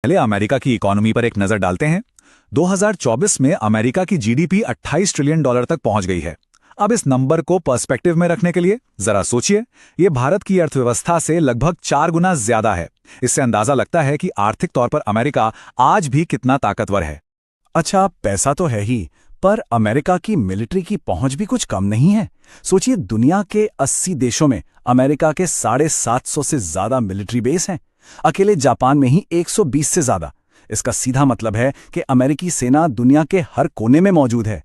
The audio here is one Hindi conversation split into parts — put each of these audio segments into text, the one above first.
पहले अमेरिका की इकोनॉमी पर एक नजर डालते हैं। 2024 में अमेरिका की जीडीपी 28 ट्रिलियन डॉलर तक पहुंच गई है। अब इस नंबर को पर्सपेक्टिव में रखने के लिए जरा सोचिए, ये भारत की अर्थव्यवस्था से लगभग 4 गुना ज्यादा है। इससे अंदाजा लगता है कि आर्थिक तौर पर अमेरिका आज भी कितना ताकतवर है। अच्छा, पैसा तो है ही, पर अमेरिका की मिलिट्री की पहुंच भी कुछ कम नहीं है। सोचिए, दुनिया के 80 देशों में अमेरिका के 750 से ज्यादा मिलिट्री बेस हैं। अकेले जापान में ही 120 से ज्यादा। इसका सीधा मतलब है कि अमेरिकी सेना दुनिया के हर कोने में मौजूद है।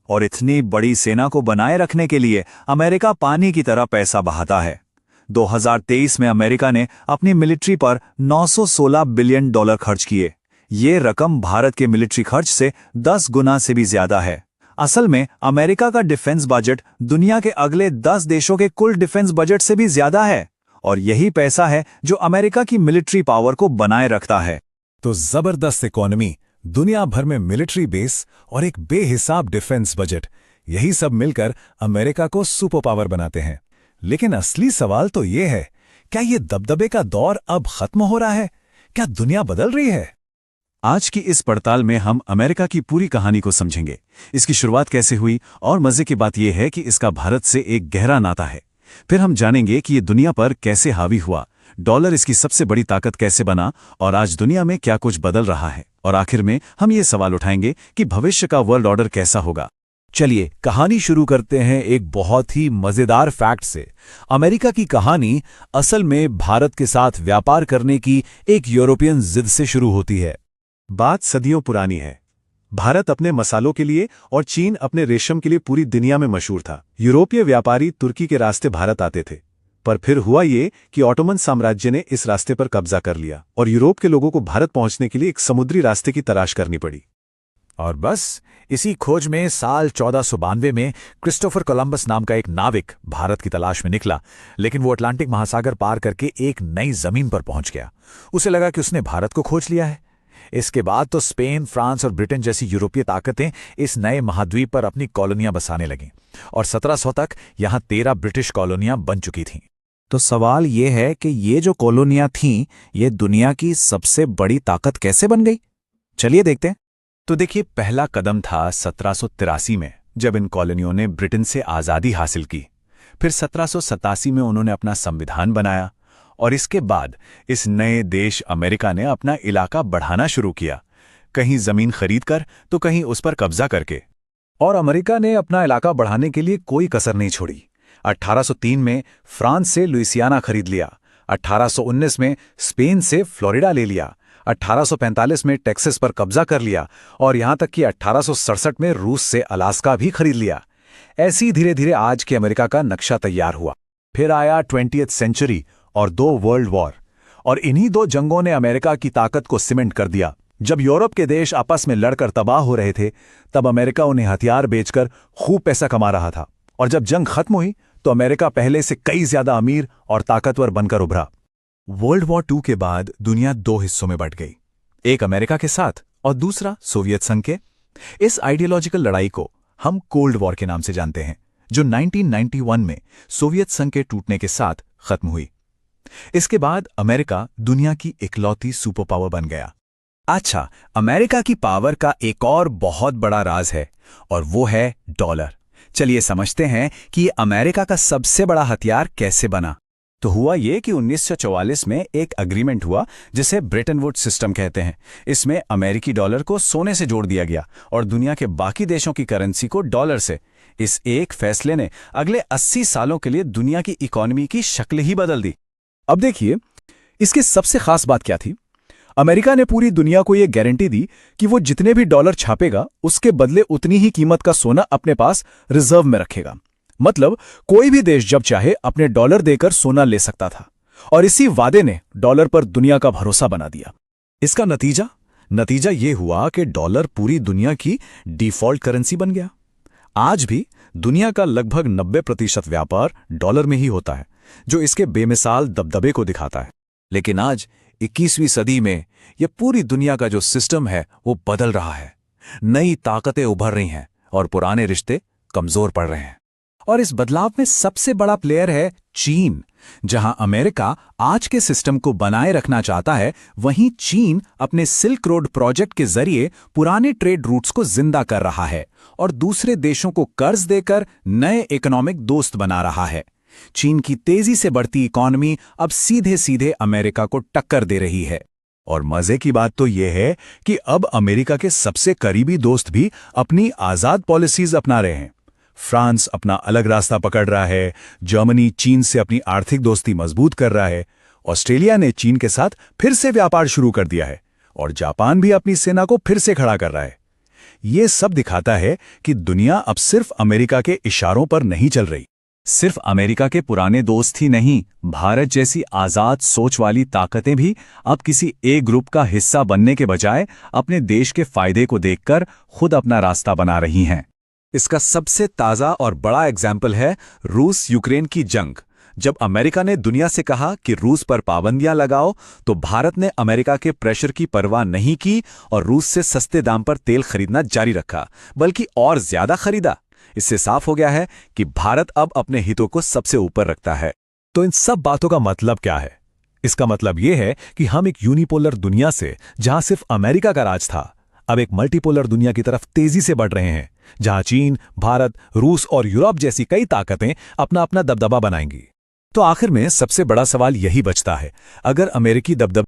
और इतनी बड़ी सेना को बनाए रखने के लिए अमेरिका पानी की तरह पैसा बहाता है। 2023 में अमेरिका ने अपनी मिलिट्री पर 916 बिलियन डॉलर खर्च किए। ये रकम भारत के मिलिट्री खर्च से 10 गुना से भी ज्यादा है। असल में अमेरिका का डिफेंस बजट दुनिया के अगले 10 देशों के कुल डिफेंस बजट से भी ज्यादा है। और यही पैसा है जो अमेरिका की मिलिट्री पावर को बनाए रखता है। तो जबरदस्त इकोनॉमी, दुनिया भर में मिलिट्री बेस और एक बेहिसाब डिफेंस बजट, यही सब मिलकर अमेरिका को सुपर पावर बनाते हैं। लेकिन असली सवाल तो ये है, क्या ये दबदबे का दौर अब खत्म हो रहा है? क्या दुनिया बदल रही है? आज की इस पड़ताल में हम अमेरिका की पूरी कहानी को समझेंगे। इसकी शुरुआत कैसे हुई, और मजे की बात यह है कि इसका भारत से एक गहरा नाता है। फिर हम जानेंगे कि ये दुनिया पर कैसे हावी हुआ, डॉलर इसकी सबसे बड़ी ताकत कैसे बना, और आज दुनिया में क्या कुछ बदल रहा है। और आखिर में हम ये सवाल उठाएंगे कि भविष्य का वर्ल्ड ऑर्डर कैसा होगा। चलिए कहानी शुरू करते हैं एक बहुत ही मजेदार फैक्ट से। अमेरिका की कहानी असल में भारत के साथ व्यापार करने की एक यूरोपियन जिद से शुरू होती है। बात सदियों पुरानी है। भारत अपने मसालों के लिए और चीन अपने रेशम के लिए पूरी दुनिया में मशहूर था। यूरोपीय व्यापारी तुर्की के रास्ते भारत आते थे, पर फिर हुआ ये कि ऑटोमन साम्राज्य ने इस रास्ते पर कब्जा कर लिया और यूरोप के लोगों को भारत पहुंचने के लिए एक समुद्री रास्ते की तलाश करनी पड़ी। और बस इसी खोज में साल 1492 में क्रिस्टोफर कोलंबस नाम का एक नाविक भारत की तलाश में निकला। लेकिन वो अटलांटिक महासागर पार करके एक नई जमीन पर पहुंच गया। उसे लगा कि उसने भारत को खोज लिया है। इसके बाद तो स्पेन, फ्रांस और ब्रिटेन जैसी यूरोपीय ताकतें इस नए महाद्वीप पर अपनी कॉलोनियां बसाने लगीं और 1700 तक यहां 13 ब्रिटिश कॉलोनियां बन चुकी थीं। तो सवाल ये है कि ये जो कॉलोनियां थीं, ये दुनिया की सबसे बड़ी ताकत कैसे बन गई? चलिए देखते हैं। तो देखिए, पहला कदम था 1783 में, जब इन कॉलोनियों ने ब्रिटेन से आज़ादी हासिल की। फिर 1787 में उन्होंने अपना संविधान बनाया, और इसके बाद इस नए देश अमेरिका ने अपना इलाका बढ़ाना शुरू किया, कहीं जमीन खरीदकर तो कहीं उस पर कब्जा करके। और अमेरिका ने अपना इलाका बढ़ाने के लिए कोई कसर नहीं छोड़ी। 1803 में फ्रांस से लुइसियाना खरीद लिया, 1819 में स्पेन से फ्लोरिडा ले लिया, 1845 में टेक्सास पर कब्जा कर लिया, और यहां तक कि 1867 में रूस से अलास्का भी खरीद लिया। ऐसी धीरे धीरे आज के अमेरिका का नक्शा तैयार हुआ। फिर आया 20th सेंचुरी और 2 वर्ल्ड वॉर, और इन्हीं 2 जंगों ने अमेरिका की ताकत को सीमेंट कर दिया। जब यूरोप के देश आपस में लड़कर तबाह हो रहे थे, तब अमेरिका उन्हें हथियार बेचकर खूब पैसा कमा रहा था। और जब जंग खत्म हुई तो अमेरिका पहले से कई ज्यादा अमीर और ताकतवर बनकर उभरा। वर्ल्ड वॉर 2 के बाद दुनिया 2 हिस्सों में बंट गई, एक अमेरिका के साथ और दूसरा सोवियत संघ के। इस आइडियोलॉजिकल लड़ाई को हम कोल्ड वॉर के नाम से जानते हैं, जो 1991 में सोवियत संघ के टूटने के साथ खत्म हुई। इसके बाद अमेरिका दुनिया की इकलौती सुपर पावर बन गया। अच्छा, अमेरिका की पावर का एक और बहुत बड़ा राज है, और वो है डॉलर। चलिए समझते हैं कि अमेरिका का सबसे बड़ा हथियार कैसे बना। तो हुआ ये कि 1944 में एक एग्रीमेंट हुआ जिसे ब्रेटन वुड्स सिस्टम कहते हैं। इसमें अमेरिकी डॉलर को सोने से जोड़ दिया गया और दुनिया के बाकी देशों की करेंसी को डॉलर से। इस एक फैसले ने अगले 80 सालों के लिए दुनिया की इकोनॉमी की शक्ल ही बदल दी। अब देखिए, इसकी सबसे खास बात क्या थी। अमेरिका ने पूरी दुनिया को यह गारंटी दी कि वो जितने भी डॉलर छापेगा, उसके बदले उतनी ही कीमत का सोना अपने पास रिजर्व में रखेगा। मतलब कोई भी देश जब चाहे अपने डॉलर देकर सोना ले सकता था, और इसी वादे ने डॉलर पर दुनिया का भरोसा बना दिया। इसका नतीजा ये हुआ कि डॉलर पूरी दुनिया की डिफॉल्ट करेंसी बन गया। आज भी दुनिया का लगभग 90% व्यापार डॉलर में ही होता है, जो इसके बेमिसाल दबदबे को दिखाता है। लेकिन आज 21वीं सदी में यह पूरी दुनिया का जो सिस्टम है वो बदल रहा है। नई ताकतें उभर रही हैं और पुराने रिश्ते कमजोर पड़ रहे हैं। और इस बदलाव में सबसे बड़ा प्लेयर है चीन। जहां अमेरिका आज के सिस्टम को बनाए रखना चाहता है, वहीं चीन अपने सिल्क रोड प्रोजेक्ट के जरिए पुराने ट्रेड रूट्स को जिंदा कर रहा है और दूसरे देशों को कर्ज देकर नए इकोनॉमिक दोस्त बना रहा है। चीन की तेजी से बढ़ती इकॉनमी अब सीधे सीधे अमेरिका को टक्कर दे रही है। और मजे की बात तो यह है कि अब अमेरिका के सबसे करीबी दोस्त भी अपनी आजाद पॉलिसीज अपना रहे हैं। फ्रांस अपना अलग रास्ता पकड़ रहा है, जर्मनी चीन से अपनी आर्थिक दोस्ती मजबूत कर रहा है, ऑस्ट्रेलिया ने चीन के साथ फिर से व्यापार शुरू कर दिया है और जापान भी अपनी सेना को फिर से खड़ा कर रहा है। ये सब दिखाता है कि दुनिया अब सिर्फ अमेरिका के इशारों पर नहीं चल रही। सिर्फ अमेरिका के पुराने दोस्त ही नहीं, भारत जैसी आजाद सोच वाली ताकतें भी अब किसी एक ग्रुप का हिस्सा बनने के बजाय अपने देश के फायदे को देखकर खुद अपना रास्ता बना रही हैं। इसका सबसे ताज़ा और बड़ा एग्जाम्पल है रूस यूक्रेन की जंग। जब अमेरिका ने दुनिया से कहा कि रूस पर पाबंदियां लगाओ, तो भारत ने अमेरिका के प्रेशर की परवाह नहीं की और रूस से सस्ते दाम पर तेल खरीदना जारी रखा, बल्कि और ज्यादा खरीदा। इससे साफ हो गया है कि भारत अब अपने हितों को सबसे ऊपर रखता है। तो इन सब बातों का मतलब क्या है? इसका मतलब यह है कि हम एक यूनिपोलर दुनिया से, जहां सिर्फ अमेरिका का राज था, अब एक मल्टीपोलर दुनिया की तरफ तेजी से बढ़ रहे हैं, जहां चीन, भारत, रूस और यूरोप जैसी कई ताकतें अपना अपना दबदबा बनाएंगी। तो आखिर में सबसे बड़ा सवाल यही बचता है, अगर अमेरिकी दबदबा